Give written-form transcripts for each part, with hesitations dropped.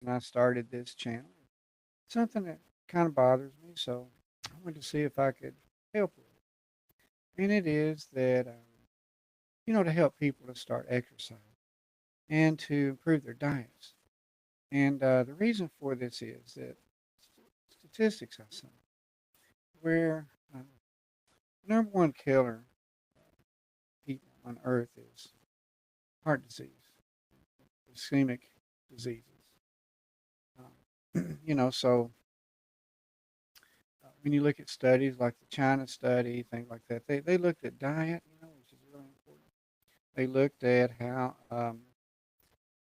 and I started this channel. Something that kind of bothers me, so I wanted to see if I could help with it. And it is that, to help people to start exercising and to improve their diets. And the reason for this is that statistics I saw where the number one killer people on earth is heart disease, ischemic diseases. So when you look at studies like the China study, things like that, they looked at diet, which is really important. They looked at how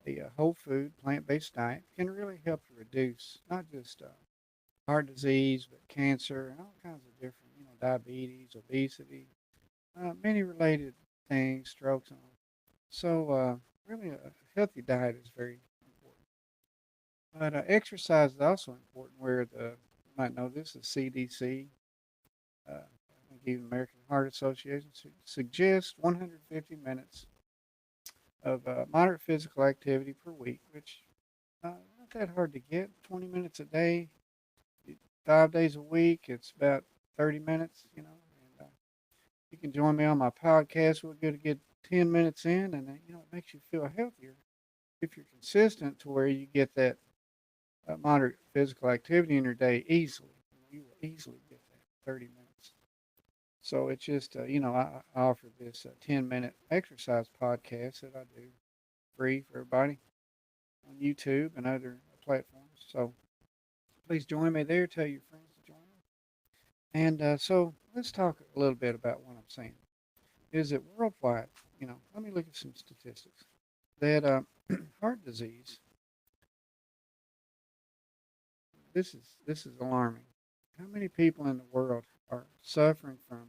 the whole food, plant based diet can really help to reduce not just heart disease, but cancer and all kinds of different, diabetes, obesity, many related things, strokes, and all. So, really, a healthy diet is very important. But exercise is also important, where you might know this, the CDC, I think even American Heart Association suggests 150 minutes of moderate physical activity per week, which not that hard to get. 20 minutes a day, 5 days a week. It's about 30 minutes, And you can join me on my podcast. We're going to get 10 minutes in, and it makes you feel healthier if you're consistent to where you get that moderate physical activity in your day easily. You will easily get that 30 minutes. So it's just, I offer this 10-minute exercise podcast that I do free for everybody on YouTube and other platforms. So please join me there. Tell your friends to join me. And so let's talk a little bit about what I'm saying. Is that worldwide, let me look at some statistics. That heart disease, this is alarming. How many people in the world are suffering from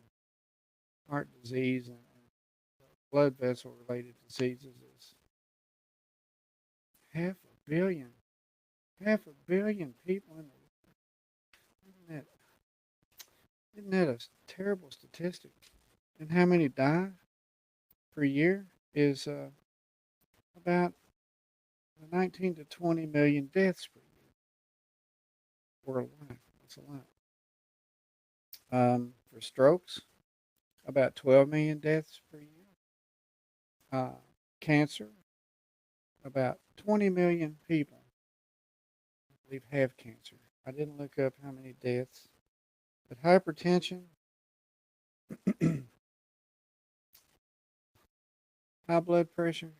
heart disease and blood vessel related diseases? Is half a billion, half a billion people in the world. Isn't that a terrible statistic? And how many die per year is about 19 to 20 million deaths per year worldwide. That's a lot. For strokes, about 12 million deaths per year. Uh, Cancer, about 20 million people, I believe, have cancer. I didn't look up how many deaths. But hypertension, high blood pressure,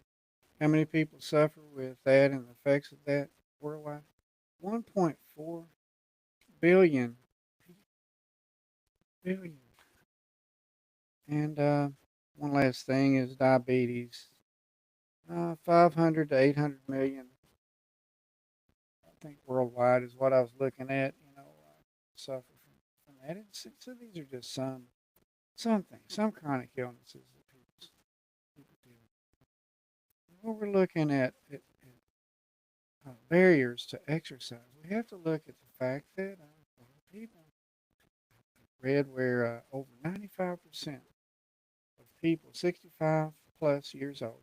how many people suffer with that and the effects of that worldwide? 1.4 billion. Billion. And one last thing is diabetes. 500 to 800 million, I think, worldwide is what I was looking at, suffer from that. So these are just some things, some chronic illnesses that people deal with. When we're looking at barriers to exercise, we have to look at the fact that people read where over 95% of people 65 plus years old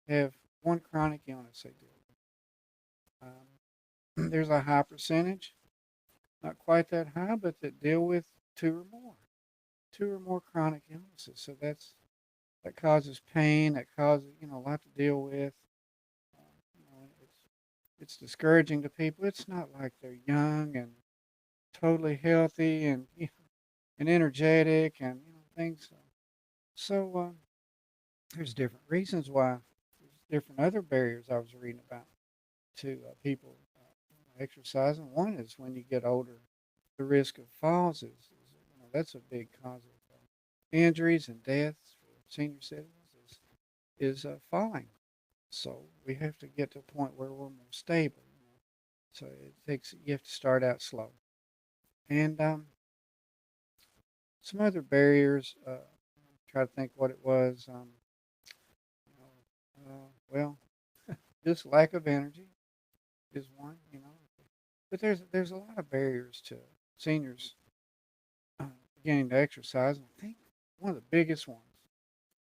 have one chronic illness they deal with. There's a high percentage, not quite that high, but that deal with two or more chronic illnesses. So that causes pain, that causes a lot to deal with. It's discouraging to people. It's not like they're young and totally healthy and and energetic and things. So there's different reasons why. There's different other barriers I was reading about to people exercising. One is when you get older, the risk of falls is that's a big cause of injuries and deaths for senior citizens is falling. So we have to get to a point where we're more stable. So it takes you have to start out slow. And some other barriers. Try to think what it was. Well, just lack of energy is one. But there's a lot of barriers to seniors uh, beginning to exercise. And I think one of the biggest ones,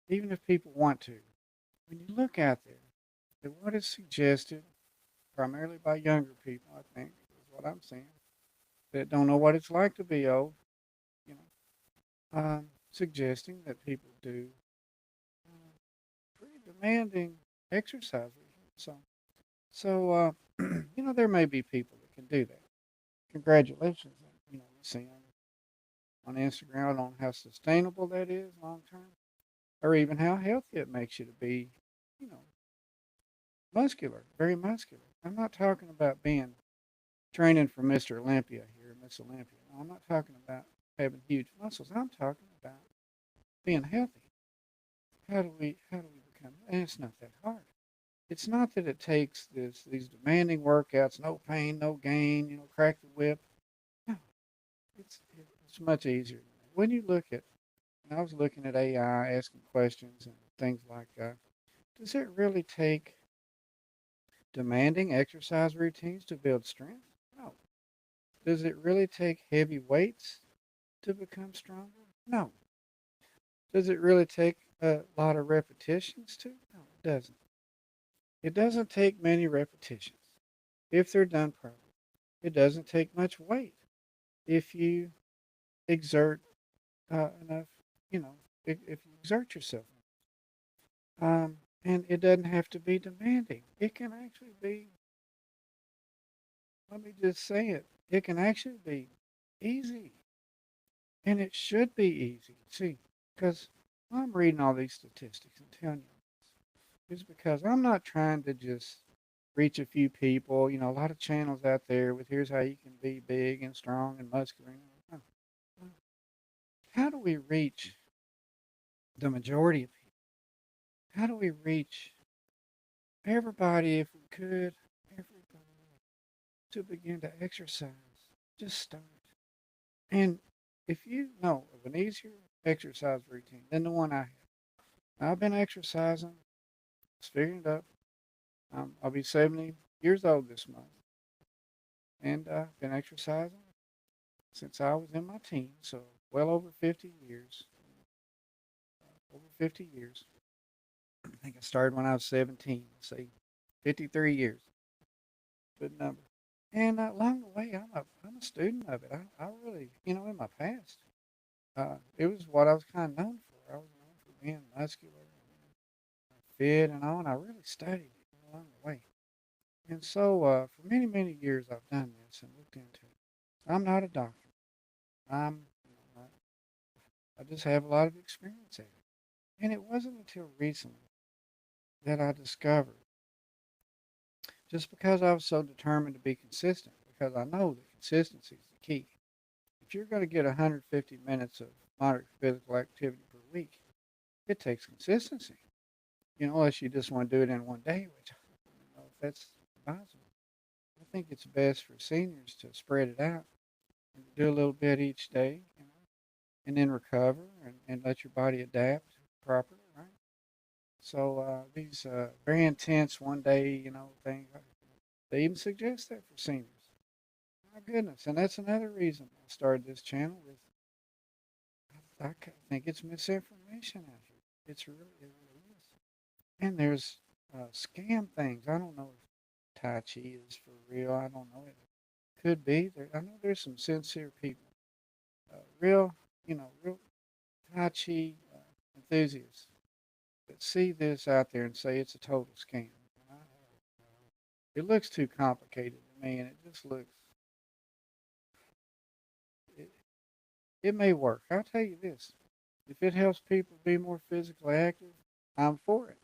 even if people want to, when you look out there, that what is suggested primarily by younger people, I think, is what I'm seeing, that don't know what it's like to be old, you know, suggesting that people do pretty demanding exercise regimes. So, there may be people that can do that. Congratulations. We see them on Instagram on how sustainable that is long term, or even how healthy it makes you to be, you know, muscular, very muscular. I'm not talking about being training for Mr. Olympia here, Miss Olympia. No, I'm not talking about having huge muscles. I'm talking about being healthy. How do we become? And it's not that hard. It's not that it takes these demanding workouts, no pain, no gain, crack the whip. No, it's much easier. When you look at, and I was looking at AI, asking questions and things like, does it really take demanding exercise routines to build strength? No. Does it really take heavy weights to become stronger? No. Does it really take a lot of repetitions to? No, it doesn't. It doesn't take many repetitions if they're done properly. It doesn't take much weight if you exert enough, if you exert yourself. And it doesn't have to be demanding. It can actually be, let me just say it can actually be easy. And it should be easy. See, because I'm reading all these statistics and telling you this is because I'm not trying to just reach a few people. A lot of channels out there with here's how you can be big and strong and muscular. No, no. How do we reach the majority of people? How do we reach everybody if we could? Everybody to begin to exercise. Just start. And if you know of an easier exercise routine than the one I have, I've been exercising, just figuring it up. I'll be 70 years old this month, and I've been exercising since I was in my teens, so well over 50 years. Over 50 years. I think I started when I was 17. Let's see, 53 years. Good number. And along the way, I'm a student of it. I really, in my past, it was what I was kind of known for. I was known for being muscular and fit and all, and I really studied it along the way. And so, for many, many years, I've done this and looked into it. I'm not a doctor. I'm, I just have a lot of experience at it. And it wasn't until recently that I discovered, just because I was so determined to be consistent, because I know that consistency is the key. If you're going to get 150 minutes of moderate physical activity per week, it takes consistency. Unless you just want to do it in one day, which I don't know if that's possible. I think it's best for seniors to spread it out and do a little bit each day, and then recover and let your body adapt properly, right? So these very intense one day, things, they even suggest that for seniors. My goodness, and that's another reason I started this channel with. I think it's misinformation out here. It really is. And there's scam things. I don't know if Tai Chi is for real. I don't know. It could be. I know there's some sincere people, real, real Tai Chi enthusiasts that see this out there and say it's a total scam. It looks too complicated to me, and it just looks. It, it may work. I'll tell you this: if it helps people be more physically active, I'm for it.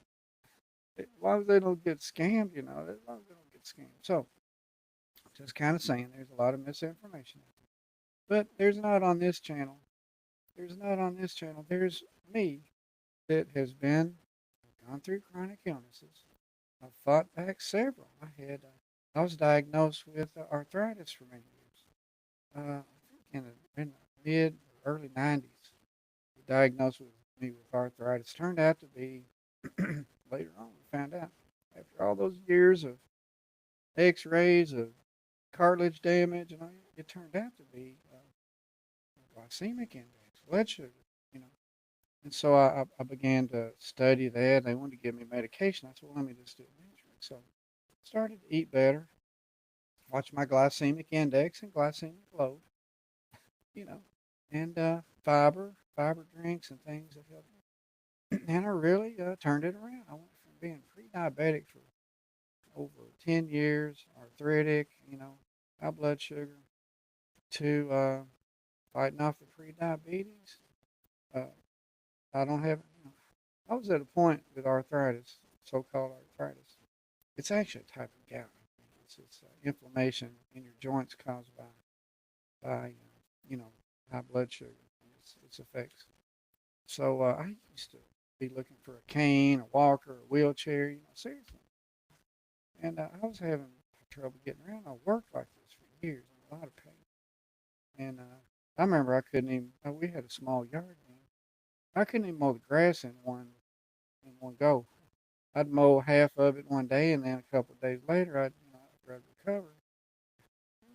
As long as they don't get scammed, as long as they don't get scammed. So, just kind of saying, there's a lot of misinformation out there. But there's not on this channel. There's not on this channel. There's me that has gone through chronic illnesses. I've fought back several. I was diagnosed with arthritis for many years. I think in the mid early 90s, diagnosed with me with arthritis. Turned out to be later on we found out after all those years of X-rays of cartilage damage, and it turned out to be glycemic index, blood sugar, you know. And so I began to study that. They wanted to give me medication. I said, well, let me just do it naturally. So started to eat better, watch my glycemic index and glycemic load, you know, and fiber drinks and things that help. And I really turned it around. I went from being pre-diabetic for over 10 years, arthritic, high blood sugar, to fighting off the pre-diabetes. Uh, I don't have, I was at a point with arthritis, so-called arthritis. It's actually a type of gout. It's inflammation in your joints caused by you know, high blood sugar and its effects. So I used to be looking for a cane, a walker, a wheelchair, seriously. And I was having trouble getting around. I worked like this for years in a lot of pain. And I remember I couldn't even. We had a small yard then. I couldn't even mow the grass in one go. I'd mow half of it one day, and then a couple of days later, I'd recover.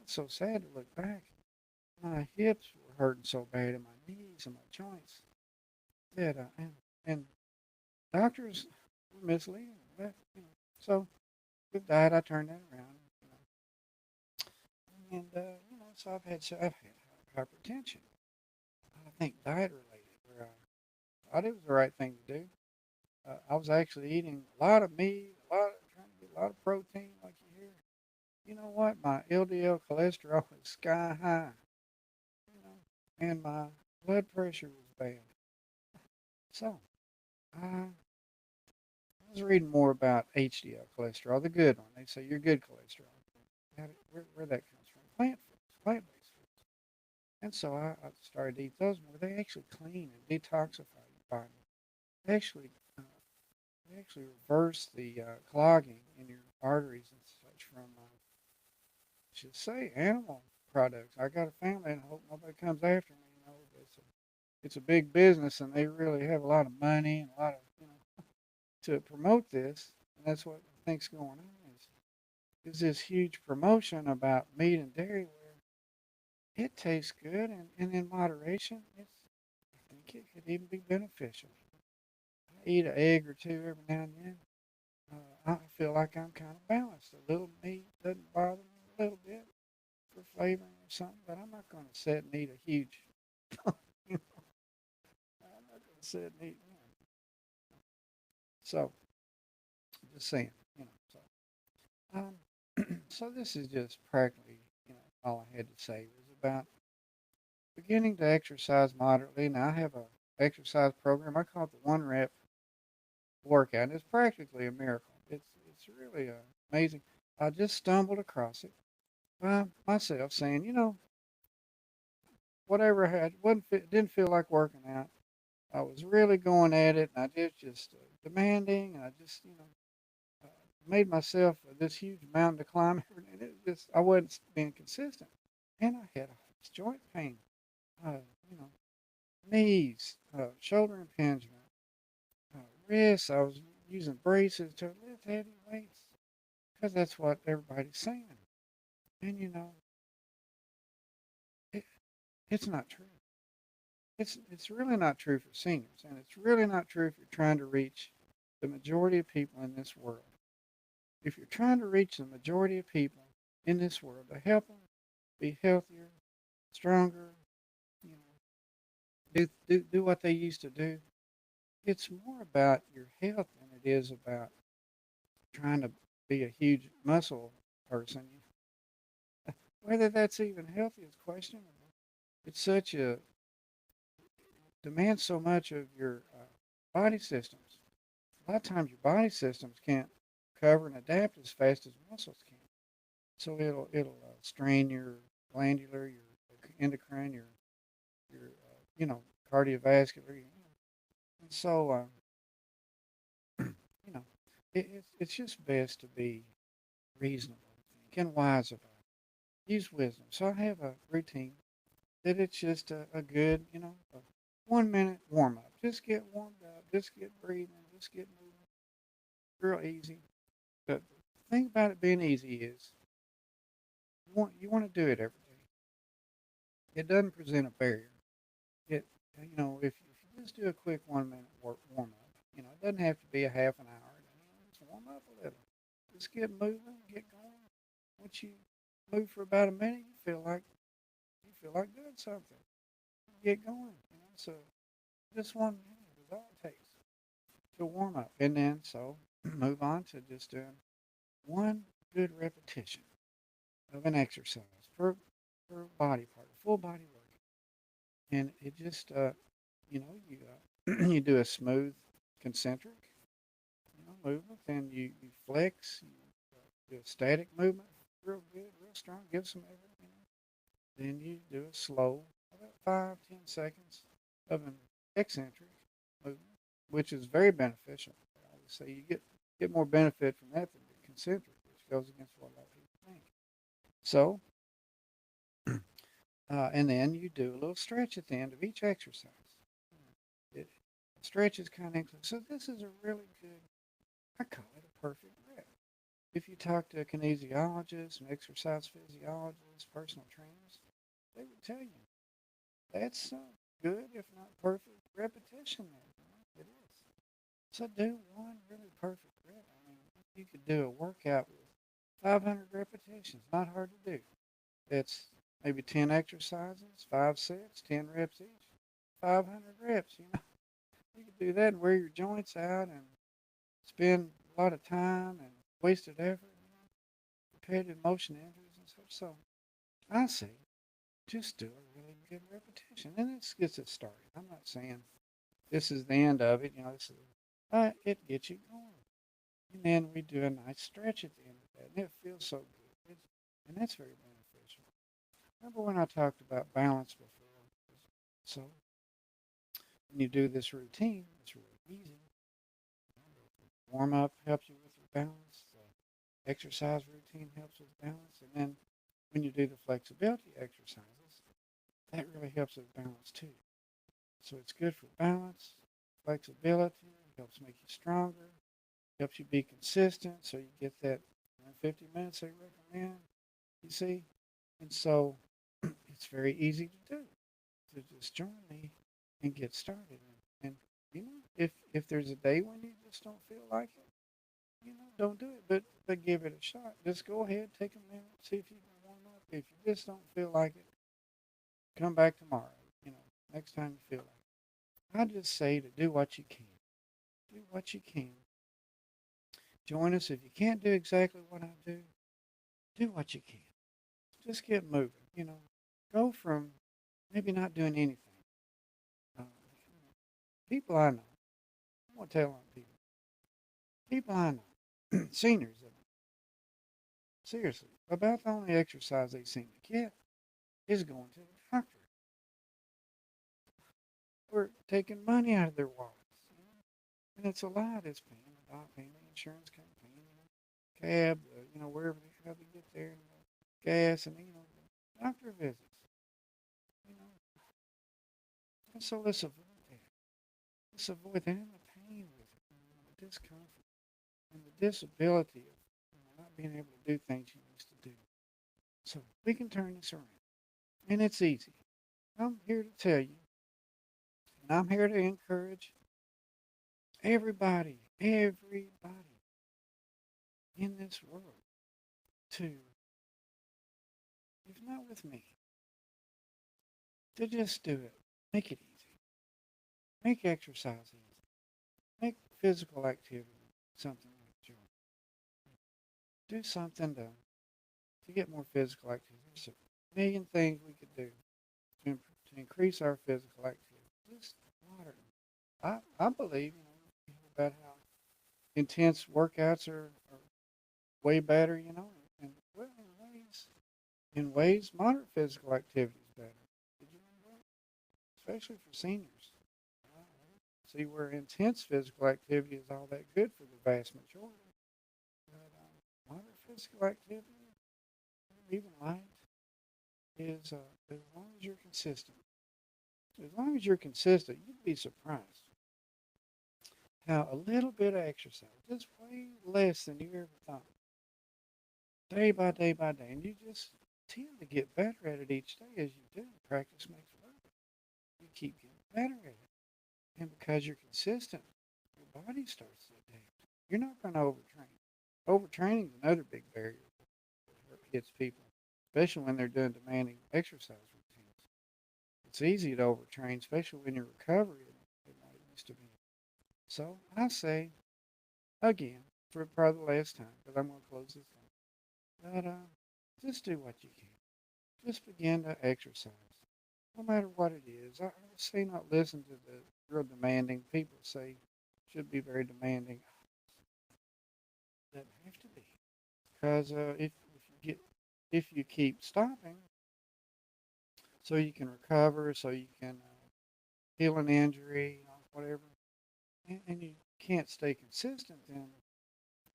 It's so sad to look back. My hips were hurting so bad, and my knees and my joints. That and doctors were misleading. So with that, I turned that around. And so I've had hypertension. I think diet related, where I thought it was the right thing to do. I was actually eating a lot of meat, trying to get a lot of protein, like you hear. You know what? My LDL cholesterol was sky high, you know, and my blood pressure was bad. So I was reading more about HDL cholesterol, the good one. They say your good cholesterol. Where that comes from? Plant-based foods. And so I started to eat those more. They actually clean and detoxify your body. They actually uh, they actually reverse the clogging in your arteries and such from, I should say, animal products. I got a family, and I hope nobody comes after me. It's a big business, and they really have a lot of money and a lot of to promote this. And that's what I think's going on is this huge promotion about meat and dairy where it tastes good and in moderation. I think it could even be beneficial. I eat an egg or two every now and then. I feel like I'm kind of balanced. A little meat doesn't bother me a little bit for flavoring or something, but I'm not going to sit and eat a huge. you know, I'm not going to sit and eat. So, just saying. So this is just practically, all I had to say was about beginning to exercise moderately. Now I have a exercise program. I call it the one rep workout. And it's practically a miracle. It's really amazing. I just stumbled across it by myself, saying, whatever I had didn't feel like working out. I was really going at it, and I just demanding, and I just uh, made myself this huge mountain to climb, and it just I wasn't being consistent, and I had a joint pain, uh, you know, knees, shoulder impingement, wrists. I was using braces to lift heavy weights because that's what everybody's saying, and it, it's not true. It's really not true for seniors, and it's really not true if you're trying to reach the majority of people in this world. If you're trying to reach the majority of people in this world to help them be healthier, stronger, you know, do what they used to do, it's more about your health than it is about trying to be a huge muscle person. Whether that's even healthy is questionable. It's such a demands so much of your body systems. A lot of times your body systems can't cover and adapt as fast as muscles can. So it'll strain your glandular, your endocrine, your cardiovascular. And so you know it's just best to be reasonable, and wise about it. Use wisdom. So I have a routine that it's just a good, a 1 minute warm up. Just get warmed up. Just get breathing. Just get moving. Real easy. But the thing about it being easy is you want to do it every day. It doesn't present a barrier. It if you just do a quick 1 minute warm up, it doesn't have to be a half an hour. Just warm up a little. Just get moving, get going. Once you move for about a minute, you feel like doing something. Get going. So just 1 minute is all it takes to warm up, and then so move on to just doing one good repetition of an exercise per body part, a full body workout, and it just you do a smooth concentric movement, then you flex, do a static movement, real good, real strong, give some effort. Then you do a slow, about 5-10 seconds of an eccentric movement, which is very beneficial. I would say you get more benefit from that than the concentric, which goes against what a lot of people think. So, and then you do a little stretch at the end of each exercise. It stretches kind of include. So this is a really good. I call it a perfect rep. If you talk to a kinesiologist, an exercise physiologist, personal trainers, they would tell you that's good, if not perfect, repetition there. It is. So do one really perfect rep. I mean, you could do a workout with 500 repetitions. Not hard to do. It's maybe 10 exercises, 5 sets, 10 reps each. 500 reps. You could do that and wear your joints out and spend a lot of time and wasted effort, repetitive motion injuries and such. So I say just do a really good repetition, and this gets it started. I'm not saying this is the end of it. But it gets you going, and then we do a nice stretch at the end of that, and it feels so good, and that's very beneficial. Remember when I talked about balance before? So when you do this routine, it's really easy. Warm up helps you with your balance. The exercise routine helps with balance, and then when you do the flexibility exercises, that really helps with balance too. So it's good for balance, flexibility, helps make you stronger, helps you be consistent so you get that 50 minutes they recommend, you see? And so it's very easy to do, to just join me and get started. And if there's a day when you just don't feel like it, don't do it, but give it a shot. Just go ahead, take a minute, see if you can warm up. If you just don't feel like it, come back tomorrow. Next time you feel like it. I just say to do what you can. Do what you can. Join us if you can't do exactly what I do. Do what you can. Just get moving. Go from maybe not doing anything. Uh, people I know. I'm gonna tell on people. People I know. Seniors. Seriously, about the only exercise they seem to get is going to the doctor. Or taking money out of their wallets. And it's a lot. It's paying the doc, paying the insurance company, cab, wherever how they get there, gas, and doctor visits. You know, and so let's avoid that. Let's avoid that and the pain with it, the discomfort, and the disability of not being able to do things you used to do. So we can turn this around, and it's easy. I'm here to tell you, and I'm here to encourage everybody in this world to, if not with me, to just do it. Make it easy. Make exercise easy. Make physical activity something like joy. Do something to get more physical activity. There's a million things we could do to increase our physical activity. Just moderate. I believe, about how intense workouts are way better, and well, in ways, moderate physical activity is better. Did you know that? Especially for seniors. Uh, See where intense physical activity is all that good for the vast majority. But moderate physical activity, even light, is as long as you're consistent. As long as you're consistent, you'd be surprised how a little bit of exercise, just way less than you ever thought, day by day, and you just tend to get better at it each day as you do. Practice makes perfect. You keep getting better at it. And because you're consistent, your body starts to adapt. You're not going to overtrain. Overtraining is another big barrier that hits people, especially when they're doing demanding exercise routines. It's easy to overtrain, especially when you're recovering than what it used to be. So I say again, for probably the last time, because I'm going to close this down, that just do what you can. Just begin to exercise, no matter what it is. I say not listen to the real demanding people say should be very demanding. Doesn't have to be, because if you keep stopping, so you can recover, so you can heal an injury, whatever, and you can't stay consistent, then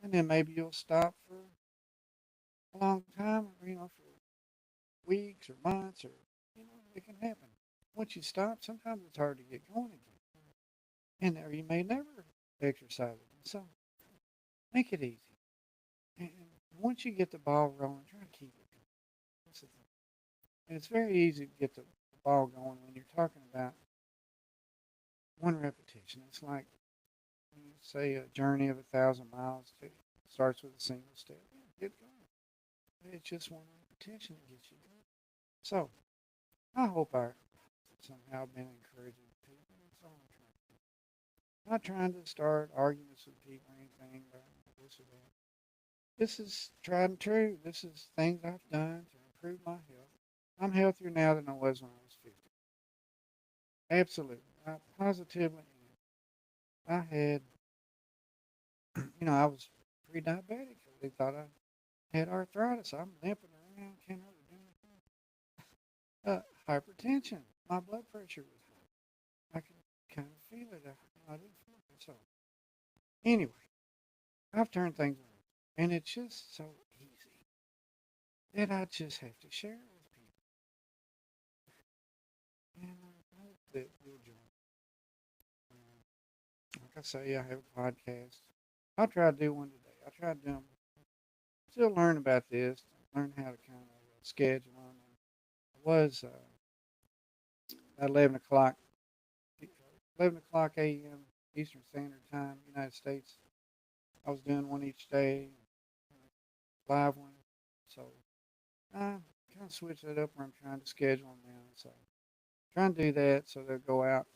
and then maybe you'll stop for a long time, for weeks or months, or it can happen. Once you stop, sometimes it's hard to get going again, and or you may never exercise again. So make it easy, and once you get the ball rolling, try to keep it going. That's the thing. And it's very easy to get the ball going when you're talking about one repetition. It's like say a journey of 1,000 miles starts with a single step. Yeah, get going. It's just one repetition that gets you going. So I hope I somehow been encouraging people. That's all I'm trying to do. Not trying to start arguments with people or anything about this or that. This is tried and true. This is things I've done to improve my health. I'm healthier now than I was when I was 50. Absolutely. I positively am. I had, I was pre-diabetic. They thought I had arthritis. I'm limping around, can't hardly do anything. Hypertension. My blood pressure was high. I can kind of feel it. I didn't feel it. So anyway, I've turned things around, and it's just so easy that I just have to share it with people. And I hope that you'll join. Like I say, I have a podcast. I'll try to do one today. I try to do them. Still learn about this, learn how to kind of schedule them. I was at 11 o'clock a.m. Eastern Standard Time, United States. I was doing one each day, live one. So I kind of switched it up where I'm trying to schedule them now. So trying to do that so they'll go out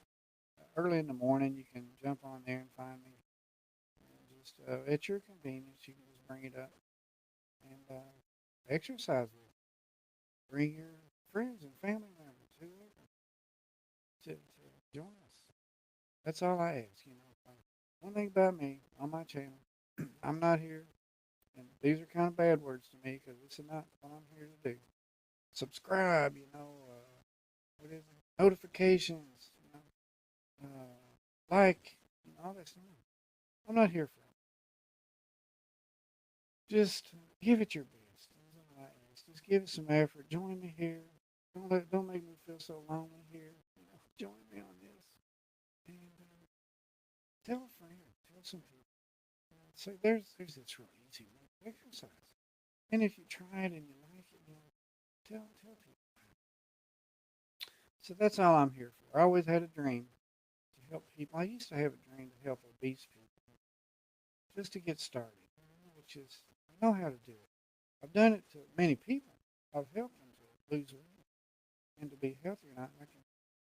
early in the morning. You can jump on there and find me. And just at your convenience, you can just bring it up and exercise with it. Bring your friends and family members, whoever, to join us. That's all I ask. One thing about me on my channel, I'm not here, and these are kind of bad words to me because this is not what I'm here to do. Subscribe, what is it? Notifications, like, all that stuff. I'm not here for it. Just give it your best. That's all I ask. Just give it some effort. Join me here. Don't make me feel so lonely here. Join me on this. And tell a friend. Tell some people. So there's this real easy way to exercise. And if you try it and you like it, tell people. So that's all I'm here for. I always had a dream to help people. I used to have a dream to help obese people, just to get started, which is I know how to do it. I've done it to many people. I've helped them to lose weight and to be healthier.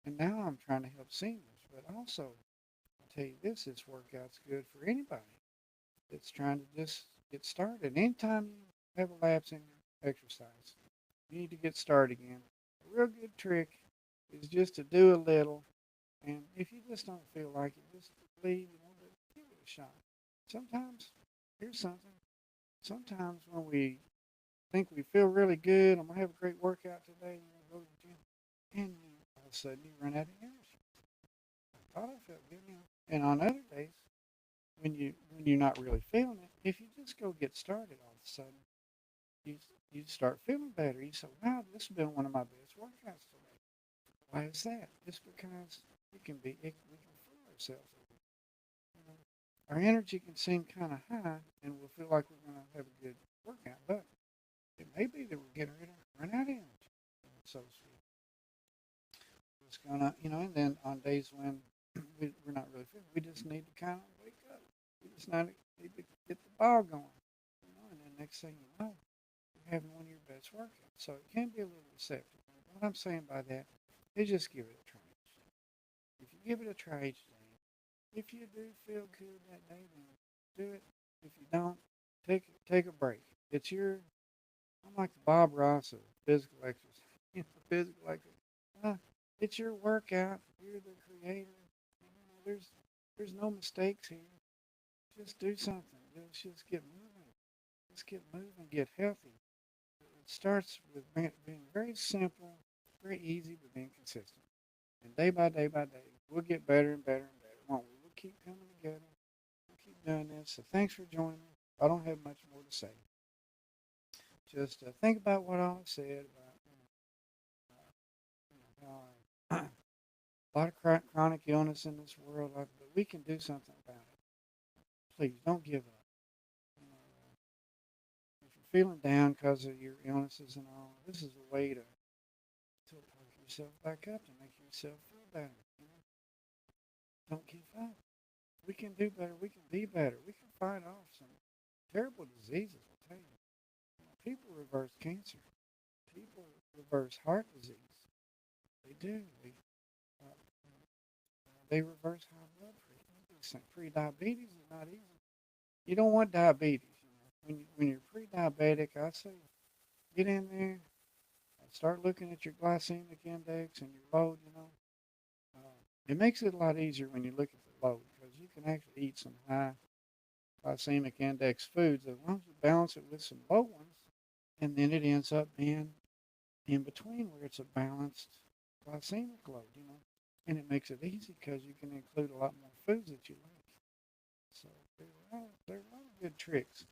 And now I'm trying to help seniors. But also, I'll tell you this workout's good for anybody that's trying to just get started. Anytime you have a lapse in your exercise, you need to get started again. A real good trick is just to do a little, and if you just don't feel like it, just leave, but give it a shot. Sometimes, here's something. Sometimes when we think we feel really good, I'm gonna have a great workout today, and you go to the gym, and all of a sudden you run out of energy. I thought I felt good, And on other days, when you're not really feeling it, if you just go get started, all of a sudden you you start feeling better. You say, "Wow, this has been one of my best workouts today." Why is that? Just because we can fool ourselves. You know, our energy can seem kind of high, and we'll feel like we're going to have a good workout, but it may be that we're getting ready to run out of energy, so to speak. It's gonna, and then on days when we're not really feeling, we just need to kind of wake up. We just need to get the ball going. next thing you know, you're having one of your best workouts. So it can be a little deceptive. What I'm saying by that is just give it a try. If you give it a try each day, if you do feel good that day, then do it. If you don't, take a break. It's your I'm like the Bob Ross of physical exercise. Physical exercise. Uh, it's your workout. You're the creator. There's no mistakes here. Just do something. Just get moving. Just get moving. Get healthy. It starts with being very simple, very easy, but being consistent. And day by day, we'll get better and better and better, won't we? We'll keep coming together. We'll keep doing this. So thanks for joining me. I don't have much more to say. Just think about what I said about how a lot of chronic illness in this world, but we can do something about it. Please don't give up. You know, if you're feeling down because of your illnesses and all, this is a way to perk yourself back up to make yourself feel better. You know? Don't give up. We can do better. We can be better. We can fight off some terrible diseases. I tell you, people reverse cancer. People reverse heart disease. They do. Uh, they reverse high blood pressure. Pre-diabetes is not easy. You don't want diabetes. You know, when you're pre-diabetic, I say get in there and start looking at your glycemic index and your load. You know, it makes it a lot easier when you look at the load because you can actually eat some high glycemic index foods as long as you balance it with some low ones, and then it ends up being in between where it's a balanced glycemic load. You know, and it makes it easy because you can include a lot more foods that you like. So there are a lot of good tricks.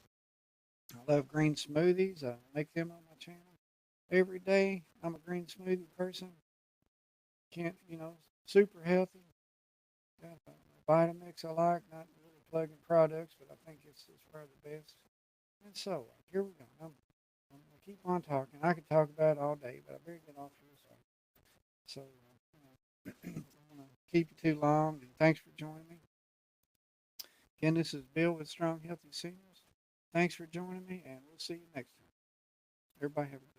I love green smoothies. I make them on my channel every day. I'm a green smoothie person. Can't super healthy. Got a Vitamix I like. Not really plugging products, but I think it's probably the best. And so here we go. I'm gonna keep on talking. I could talk about it all day, but I better get off here. So I don't want to keep you too long. And thanks for joining me. Again, this is Bill with Strong Healthy Seniors. Thanks for joining me, and we'll see you next time. Everybody have a